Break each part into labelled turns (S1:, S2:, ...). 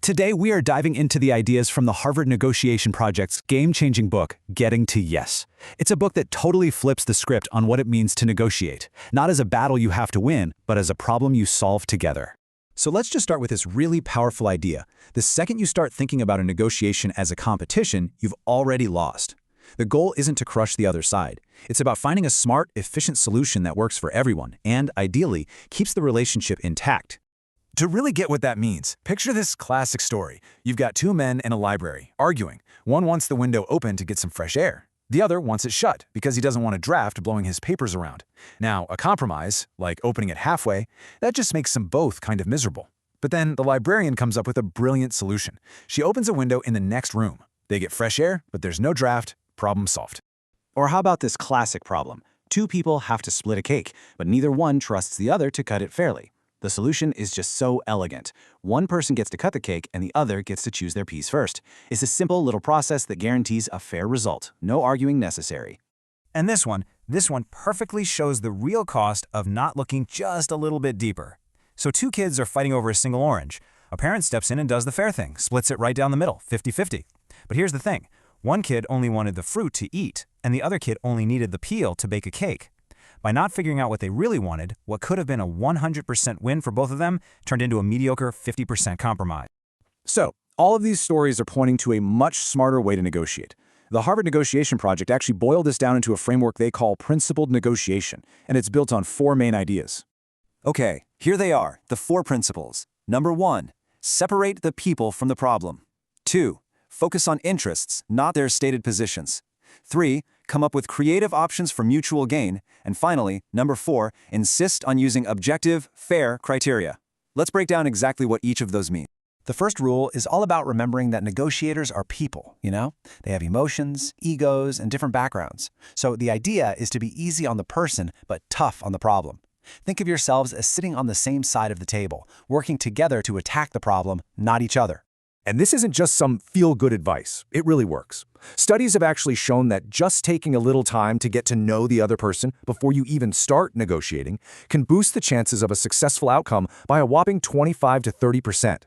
S1: Today, we are diving into the ideas from the Harvard Negotiation Project's game-changing book, Getting to Yes. It's a book that totally flips the script on what it means to negotiate, not as a battle you have to win, but as a problem you solve together. So let's just start with this really powerful idea. The second you start thinking about a negotiation as a competition, you've already lost. The goal isn't to crush the other side. It's about finding a smart, efficient solution that works for everyone and, ideally, keeps the relationship intact.
S2: To really get what that means, picture this classic story. You've got two men in a library, arguing. One wants the window open to get some fresh air. The other wants it shut because he doesn't want a draft blowing his papers around. Now, a compromise, like opening it halfway, that just makes them both kind of miserable. But then the librarian comes up with a brilliant solution. She opens a window in the next room. They get fresh air, but there's no draft. Problem solved.
S1: Or how about this classic problem? Two people have to split a cake, but neither one trusts the other to cut it fairly. The solution is just so elegant. One person gets to cut the cake and the other gets to choose their piece first. It's a simple little process that guarantees a fair result. No arguing necessary.
S2: And this one perfectly shows the real cost of not looking just a little bit deeper. So two kids are fighting over a single orange. A parent steps in and does the fair thing, splits it right down the middle, 50-50. But here's the thing. One kid only wanted the fruit to eat, and the other kid only needed the peel to bake a cake. By not figuring out what they really wanted, what could have been a 100% win for both of them turned into a mediocre 50% compromise.
S1: So, all of these stories are pointing to a much smarter way to negotiate. The Harvard Negotiation Project actually boiled this down into a framework they call principled negotiation, and it's built on four main ideas.
S3: Okay, here they are, the four principles. Number 1, separate the people from the problem. 2, focus on interests, not their stated positions. 3, come up with creative options for mutual gain. And finally, number 4, insist on using objective, fair criteria. Let's break down exactly what each of those mean.
S4: The first rule is all about remembering that negotiators are people, They have emotions, egos, and different backgrounds. So the idea is to be easy on the person, but tough on the problem. Think of yourselves as sitting on the same side of the table, working together to attack the problem, not each other.
S5: And this isn't just some feel-good advice. It really works. Studies have actually shown that just taking a little time to get to know the other person before you even start negotiating can boost the chances of a successful outcome by a whopping 25 to 30%.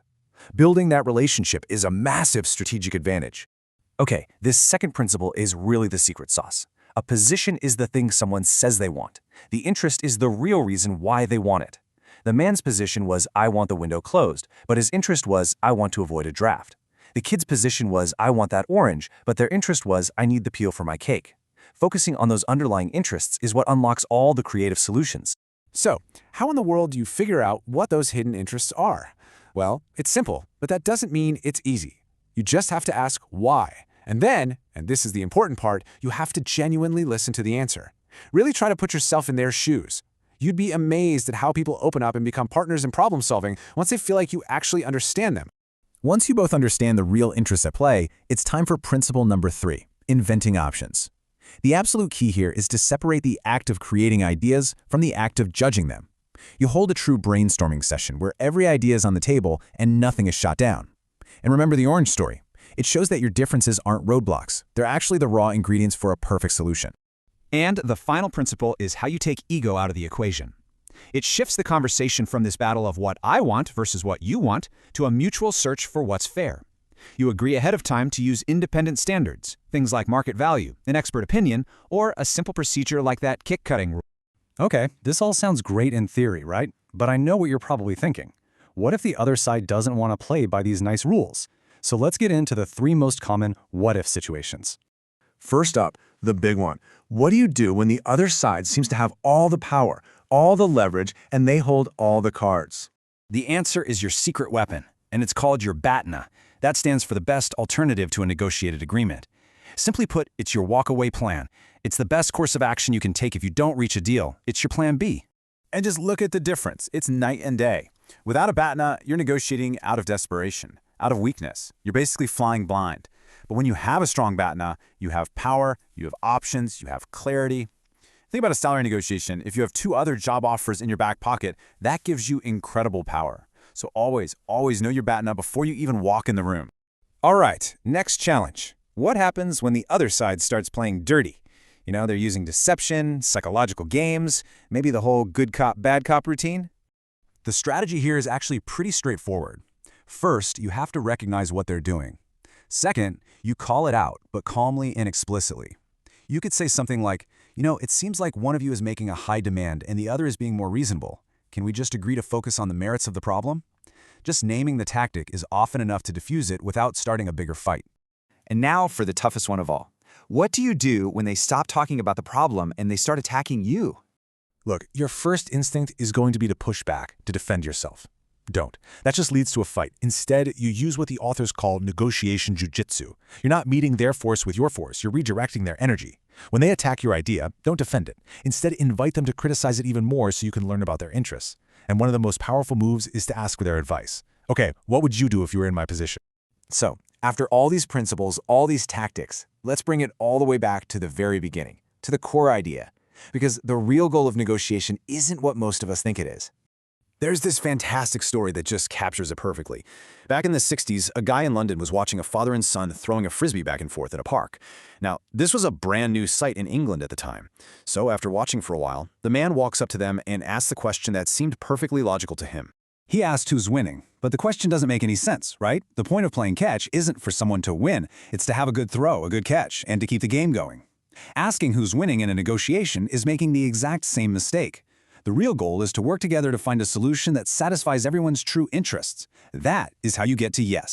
S5: Building that relationship is a massive strategic advantage.
S3: Okay, this second principle is really the secret sauce. A position is the thing someone says they want. The interest is the real reason why they want it. The man's position was, I want the window closed, but his interest was, I want to avoid a draft. The kid's position was, I want that orange, but their interest was, I need the peel for my cake. Focusing on those underlying interests is what unlocks all the creative solutions.
S2: So, how in the world do you figure out what those hidden interests are? Well, it's simple, but that doesn't mean it's easy. You just have to ask why. And then, and this is the important part, you have to genuinely listen to the answer. Really try to put yourself in their shoes. You'd be amazed at how people open up and become partners in problem solving once they feel like you actually understand them.
S1: Once you both understand the real interests at play, it's time for principle number 3, inventing options. The absolute key here is to separate the act of creating ideas from the act of judging them. You hold a true brainstorming session where every idea is on the table and nothing is shot down. And remember the orange story. It shows that your differences aren't roadblocks. They're actually the raw ingredients for a perfect solution.
S6: And the final principle is how you take ego out of the equation. It shifts the conversation from this battle of what I want versus what you want to a mutual search for what's fair. You agree ahead of time to use independent standards, things like market value, an expert opinion, or a simple procedure like that kick-cutting rule.
S4: Okay, this all sounds great in theory, right? But I know what you're probably thinking. What if the other side doesn't want to play by these nice rules? So let's get into the 3 most common what-if situations.
S5: First up, the big one. What do you do when the other side seems to have all the power, all the leverage, and they hold all the cards?
S3: The answer is your secret weapon, and it's called your BATNA. That stands for the best alternative to a negotiated agreement. Simply put, it's your walk-away plan. It's the best course of action you can take if you don't reach a deal. It's your plan B.
S2: And just look at the difference. It's night and day. Without a BATNA, you're negotiating out of desperation, out of weakness. You're basically flying blind. But when you have a strong BATNA, you have power, you have options, you have clarity. Think about a salary negotiation. If you have 2 other job offers in your back pocket, that gives you incredible power. So always know your BATNA before you even walk in the room.
S6: All right, next challenge. What happens when the other side starts playing dirty? They're using deception, psychological games, maybe the whole good cop, bad cop routine?
S2: The strategy here is actually pretty straightforward. First, you have to recognize what they're doing. Second, you call it out, but calmly and explicitly. You could say something like, it seems like one of you is making a high demand and the other is being more reasonable. Can we just agree to focus on the merits of the problem? Just naming the tactic is often enough to diffuse it without starting a bigger fight.
S7: And now for the toughest one of all. What do you do when they stop talking about the problem and they start attacking you?
S5: Look, your first instinct is going to be to push back, to defend yourself. Don't. That just leads to a fight. Instead, you use what the authors call negotiation jujitsu. You're not meeting their force with your force, you're redirecting their energy. When they attack your idea, don't defend it. Instead, invite them to criticize it even more so you can learn about their interests. And one of the most powerful moves is to ask for their advice. Okay, what would you do if you were in my position?
S7: So, after all these principles, all these tactics, let's bring it all the way back to the very beginning, to the core idea. Because the real goal of negotiation isn't what most of us think it is.
S1: There's this fantastic story that just captures it perfectly. Back in the 60s, a guy in London was watching a father and son throwing a frisbee back and forth at a park. Now, this was a brand new sight in England at the time. So after watching for a while, the man walks up to them and asks the question that seemed perfectly logical to him. He asked who's winning, but the question doesn't make any sense, right? The point of playing catch isn't for someone to win. It's to have a good throw, a good catch, and to keep the game going. Asking who's winning in a negotiation is making the exact same mistake. The real goal is to work together to find a solution that satisfies everyone's true interests. That is how you get to yes.